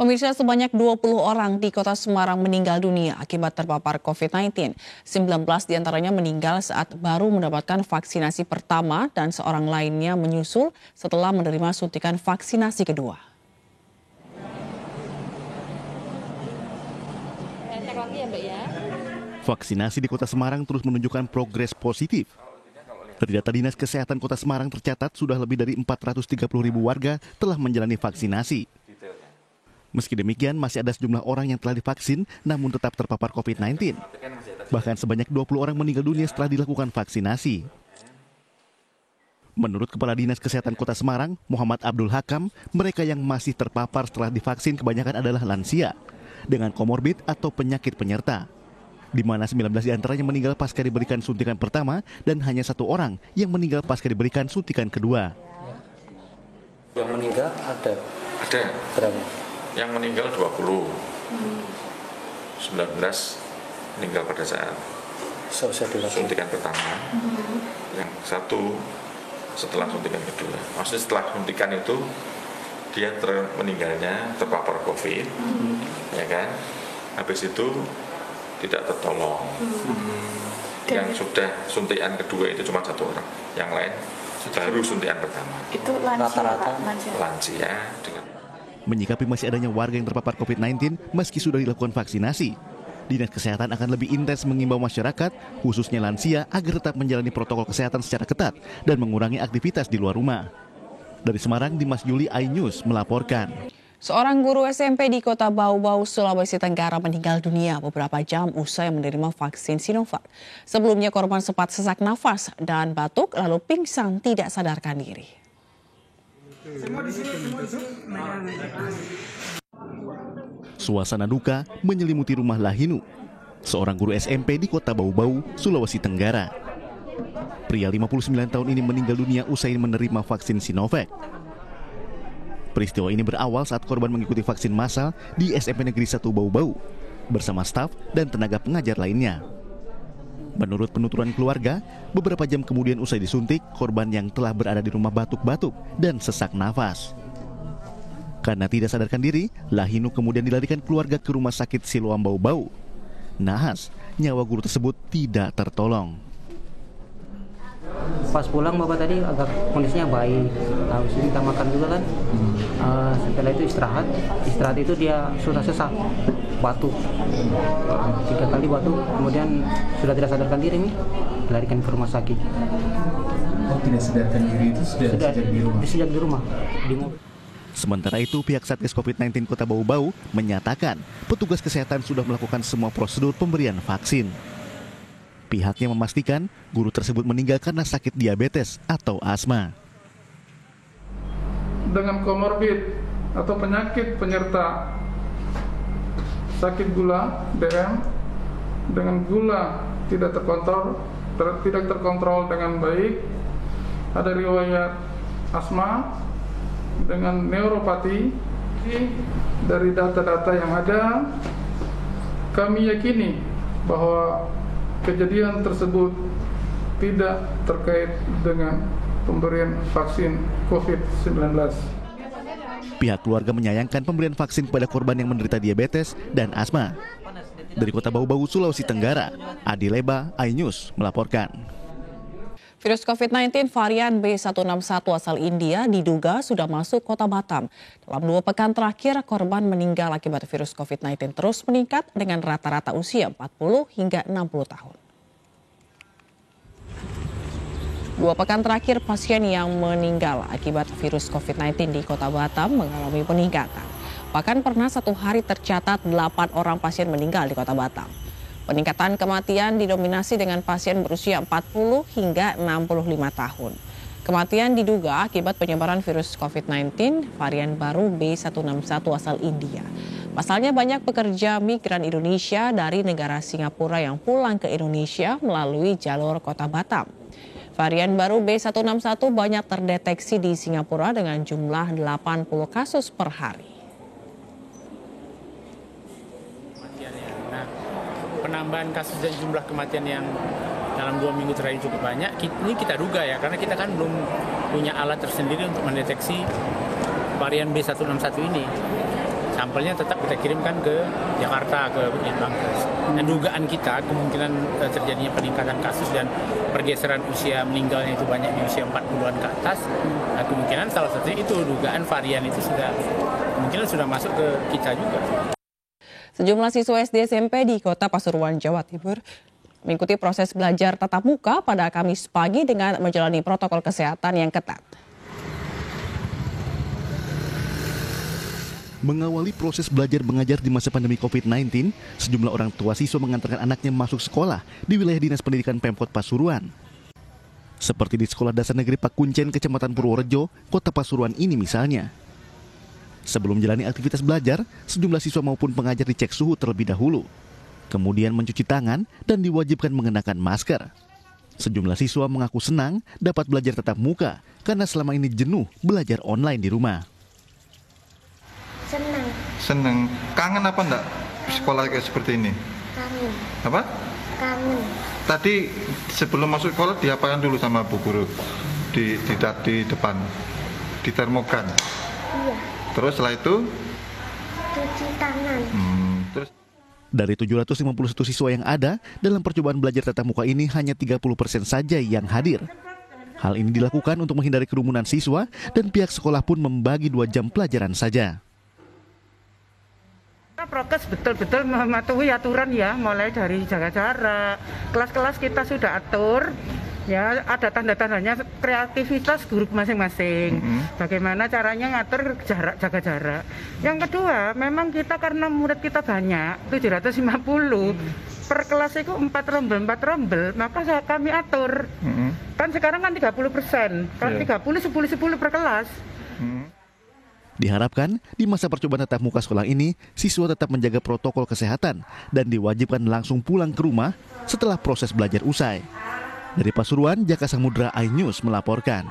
Pemirsa, sebanyak 20 orang di Kota Semarang meninggal dunia akibat terpapar COVID-19. 19 diantaranya meninggal saat baru mendapatkan vaksinasi pertama dan seorang lainnya menyusul setelah menerima suntikan vaksinasi kedua. Vaksinasi di Kota Semarang terus menunjukkan progres positif. Dari data Dinas Kesehatan Kota Semarang tercatat sudah lebih dari 430.000 warga telah menjalani vaksinasi. Meski demikian, masih ada sejumlah orang yang telah divaksin namun tetap terpapar COVID-19. Bahkan sebanyak 20 orang meninggal dunia setelah dilakukan vaksinasi. Menurut Kepala Dinas Kesehatan Kota Semarang, Muhammad Abdul Hakam, mereka yang masih terpapar setelah divaksin kebanyakan adalah lansia dengan komorbid atau penyakit penyerta, di mana 19 diantaranya meninggal pasca diberikan suntikan pertama dan hanya 1 orang yang meninggal pasca diberikan suntikan kedua. Yang meninggal ada berapa? Yang meninggal 20, 19 meninggal pada saat suntikan pertama, yang 1 setelah suntikan kedua. Maksudnya setelah suntikan itu dia meninggalnya terpapar COVID, ya kan? Habis itu tidak tertolong. Yang sudah suntikan kedua itu cuma 1 orang, yang lain baru suntikan pertama. Itu rata-rata lansia dengan. Menyikapi masih adanya warga yang terpapar COVID-19 meski sudah dilakukan vaksinasi, Dinas Kesehatan akan lebih intens mengimbau masyarakat, khususnya lansia, agar tetap menjalani protokol kesehatan secara ketat dan mengurangi aktivitas di luar rumah. Dari Semarang, Dimas Yuli, iNews melaporkan. Seorang guru SMP di Kota Bau-Bau, Sulawesi Tenggara meninggal dunia beberapa jam usai menerima vaksin Sinovac. Sebelumnya korban sempat sesak nafas dan batuk lalu pingsan tidak sadarkan diri. Suasana duka menyelimuti rumah Lahinu, seorang guru SMP di Kota Bau-Bau, Sulawesi Tenggara. Pria 59 tahun ini meninggal dunia usai menerima vaksin Sinovac. Peristiwa ini berawal saat korban mengikuti vaksin massal di SMP Negeri 1 Bau-Bau bersama staf dan tenaga pengajar lainnya. Menurut penuturan keluarga, beberapa jam kemudian usai disuntik, korban yang telah berada di rumah batuk-batuk dan sesak nafas. Karena tidak sadarkan diri, Lahinu kemudian dilarikan keluarga ke rumah sakit Siloam Bau-Bau. Naas, nyawa guru tersebut tidak tertolong. Pas pulang bapak tadi agak kondisinya baik, habis minta makan juga kan. Setelah itu istirahat itu dia sudah sesak, batuk 3 kali batuk, kemudian sudah tidak sadarkan diri nih, dilarikan ke rumah sakit. Oh, tidak sadarkan diri itu sudah sejak di rumah. Sementara itu, pihak Satgas COVID-19 Kota Bau-Bau menyatakan petugas kesehatan sudah melakukan semua prosedur pemberian vaksin. Pihaknya memastikan guru tersebut meninggal karena sakit diabetes atau asma. Dengan komorbid atau penyakit penyerta sakit gula, DM, dengan gula tidak terkontrol dengan baik, ada riwayat asma dengan neuropati. Dari data-data yang ada, kami yakini bahwa kejadian tersebut tidak terkait dengan pemberian vaksin COVID-19. Pihak keluarga menyayangkan pemberian vaksin kepada korban yang menderita diabetes dan asma. Dari Kota Bau-Bau, Sulawesi Tenggara, Adi Leba, iNews melaporkan. Virus COVID-19 varian B161 asal India diduga sudah masuk Kota Batam. Dalam 2 pekan terakhir, korban meninggal akibat virus COVID-19 terus meningkat dengan rata-rata usia 40 hingga 60 tahun. 2 pekan terakhir, pasien yang meninggal akibat virus COVID-19 di Kota Batam mengalami peningkatan. Bahkan pernah 1 hari tercatat 8 orang pasien meninggal di Kota Batam. Peningkatan kematian didominasi dengan pasien berusia 40 hingga 65 tahun. Kematian diduga akibat penyebaran virus COVID-19 varian baru B161 asal India. Pasalnya banyak pekerja migran Indonesia dari negara Singapura yang pulang ke Indonesia melalui jalur Kota Batam. Varian baru B161 banyak terdeteksi di Singapura dengan jumlah 80 kasus per hari. Penambahan kasus dan jumlah kematian yang dalam 2 minggu terakhir cukup banyak, ini kita duga ya, karena kita kan belum punya alat tersendiri untuk mendeteksi varian B161 ini. sampelnya tetap kita kirimkan ke Jakarta, ke Litbangkes. Dan dugaan kita kemungkinan terjadinya peningkatan kasus dan pergeseran usia meninggalnya itu banyak di usia 40-an ke atas. Nah, kemungkinan salah satunya itu dugaan varian itu kemungkinan sudah masuk ke kita juga. Sejumlah siswa SD SMP di Kota Pasuruan, Jawa Timur mengikuti proses belajar tatap muka pada Kamis pagi dengan menjalani protokol kesehatan yang ketat. Mengawali proses belajar mengajar di masa pandemi COVID-19, sejumlah orang tua siswa mengantarkan anaknya masuk sekolah di wilayah Dinas Pendidikan Pemkot Pasuruan. Seperti di Sekolah Dasar Negeri Pakuncen, Kecamatan Purworejo, Kota Pasuruan ini misalnya. Sebelum menjalani aktivitas belajar, sejumlah siswa maupun pengajar dicek suhu terlebih dahulu. Kemudian mencuci tangan dan diwajibkan mengenakan masker. Sejumlah siswa mengaku senang dapat belajar tatap muka karena selama ini jenuh belajar online di rumah. Seneng. Kangen apa enggak sekolah kayak seperti ini? Kangen. Apa? Kangen. Tadi sebelum masuk sekolah diapakan dulu sama Bu Guru? Di depan, ditermokan. Iya. Terus setelah itu? Cuci tangan. Terus? Dari 751 siswa yang ada, dalam percobaan belajar tatap muka ini hanya 30% saja yang hadir. Hal ini dilakukan untuk menghindari kerumunan siswa dan pihak sekolah pun membagi 2 jam pelajaran saja. Prokes betul-betul mematuhi aturan ya, mulai dari jaga jarak, kelas-kelas kita sudah atur, ya ada tanda-tandanya kreativitas guru masing-masing. Bagaimana caranya ngatur jarak, jaga jarak. Yang kedua, memang kita karena murid kita banyak, 750, per kelas itu 4 rombel, maka kami atur. Kan sekarang kan 30%, kalau 30, 10 per kelas. Diharapkan di masa percobaan tatap muka sekolah ini, siswa tetap menjaga protokol kesehatan dan diwajibkan langsung pulang ke rumah setelah proses belajar usai. Dari Pasuruan, Jaka Samudra iNews melaporkan.